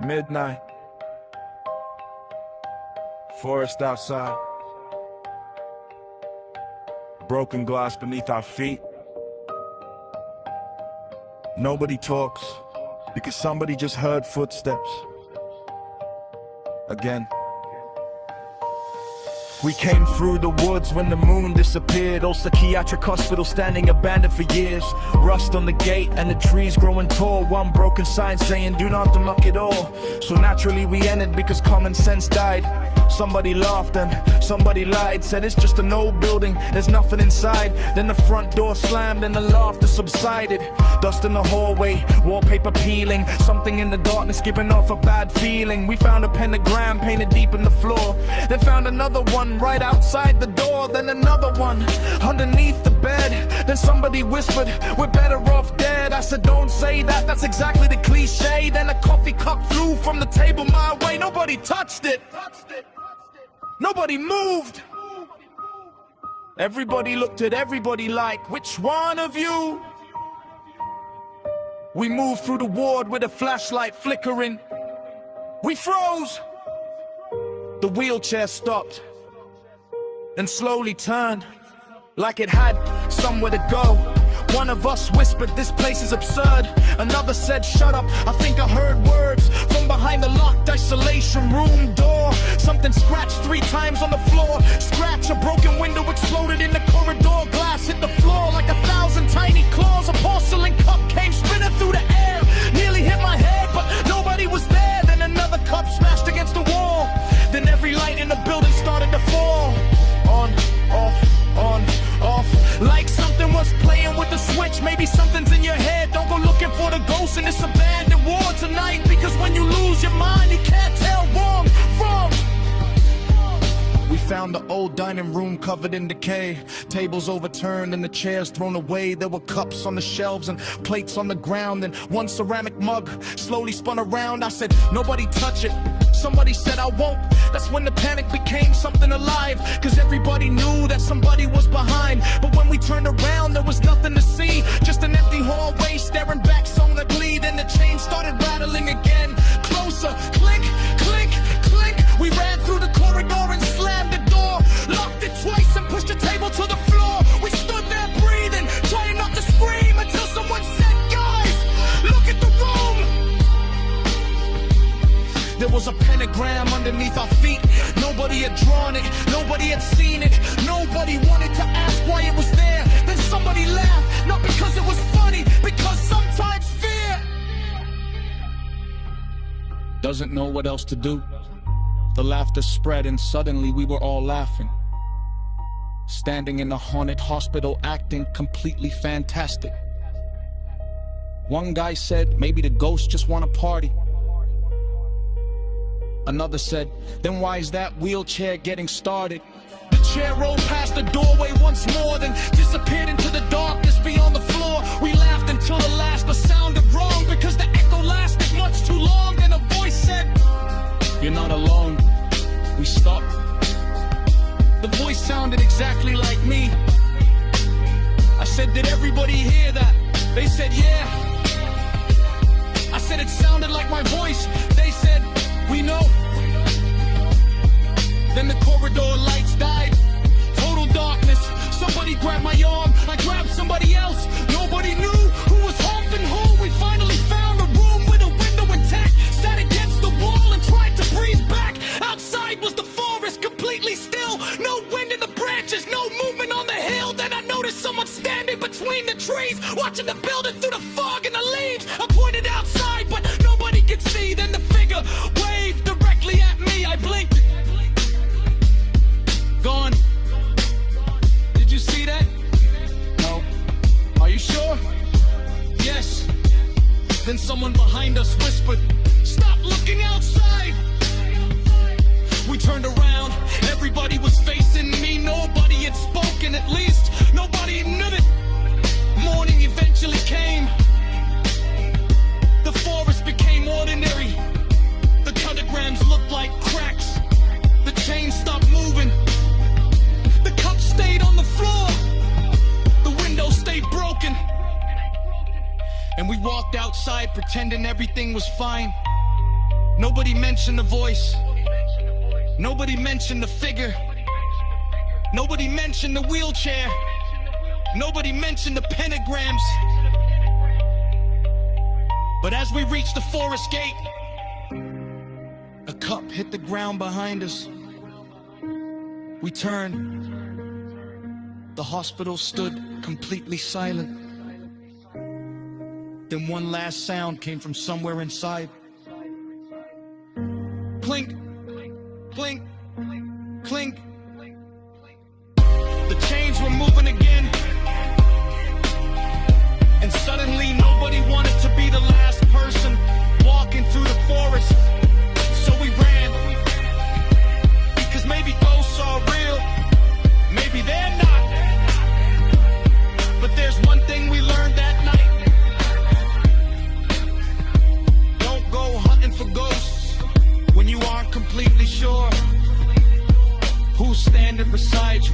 Midnight, forest outside, broken glass beneath our feet. Nobody talks because somebody just heard footsteps again. We came through the woods when the moon disappeared. Old psychiatric hospital standing abandoned for years. Rust on the gate and the trees growing tall. One broken sign saying do not muck it all. So naturally we ended because common sense died. Somebody laughed and somebody lied. Said it's just an old building, there's nothing inside. Then the front door slammed and the laughter subsided. Dust in the hallway, wallpaper peeling. Something in the darkness giving off a bad feeling. We found a pentagram painted deep in the floor. Then found another one right outside the door. Then another one underneath the bed. Then somebody whispered, we're better off dead. I said don't say that, that's exactly the cliche. Then a coffee cup flew from the table my way. Nobody touched it. Nobody moved. Everybody looked at everybody like, which one of you? We moved through the ward with a flashlight flickering. We froze. The wheelchair stopped and slowly turned like it had somewhere to go. One of us whispered, this place is absurd. Another said, shut up, I think I heard words from behind the locked isolation room door. Something scratched 3 times on the floor. Scratch, a broken window exploded in the corridor. Glass hit the floor like 1,000 tiny claws. A porcelain cup came spinning through the air. Nearly hit my head, but nobody was there. Then another cup smashed against the wall. Then every light in the building started to fall. On, off, like something was playing with the switch. Maybe something's in your head. Don't go looking for the ghost in this abandoned ward tonight, because when you lose your mind, you can't tell wrong from. We found the old dining room covered in decay. Tables overturned and the chairs thrown away. There were cups on the shelves and plates on the ground, and one ceramic mug slowly spun around. I said, nobody touch it. Somebody said I won't. That's when the panic became something alive, cause everybody knew that somebody was behind. But when we turned around, there was nothing to see. Just an empty hallway staring back solidly. Then the chain started rattling again. Closer, click, click, click. We ran through the corridor and slammed the door. Locked it twice and pushed the table to the floor. We stood there breathing, trying not to scream, until someone said, guys, look at the room. There was a pentagram underneath our feet. Nobody had drawn it, nobody had seen it. Nobody wanted to ask why it was there. Then somebody laughed, not because it was funny, because sometimes fear doesn't know what else to do. The laughter spread and suddenly we were all laughing. Standing in a haunted hospital acting completely fantastic. One guy said maybe the ghosts just want to party. Another said, then why is that wheelchair getting started? The chair rolled past the doorway once more, then disappeared into the darkness beyond the floor. We laughed until the laughter sounded wrong, because the echo lasted much too long. Then a voice said, you're not alone. We stopped. The voice sounded exactly like me. I said, did everybody hear that? They said, yeah. I said, it sounded like my voice. They said, we know. Then the corridor lights died. Total darkness. Somebody grabbed my arm. I grabbed somebody else. Nobody knew who was humping who. We finally found a room with a window intact. Sat against the wall and tried to breathe back. Outside was the forest, completely still. No wind in the branches, no movement on the hill. Then I noticed someone standing between the trees, watching the building through the fog and the leaves. I pointed outside, but nobody could see. Then the figure waved directly at me. I blinked. Gone. Did you see that? No. Are you sure? Yes. Then someone behind us whispered, stop looking outside. We turned around, everybody was facing me. Nobody had spoken, at least nobody knew it. Morning eventually came. The forest became ordinary. The pentagrams looked like cracks. The chain stopped moving. The cup stayed on the floor. The window stayed broken. And we walked outside pretending everything was fine. Nobody mentioned the voice. Nobody mentioned the figure. Nobody mentioned the wheelchair. Nobody mentioned the pentagrams. But as we reached the forest gate, a cup hit the ground behind us. We turned. The hospital stood completely silent. Then one last sound came from somewhere inside. Clink, clink, clink. The chains were moving again. And suddenly nobody wanted to be the last person walking through the forest. So we ran. Because maybe ghosts are real. Maybe they're not. But there's one thing we learned that night. Don't go hunting for ghosts when you aren't completely sure who's standing beside you.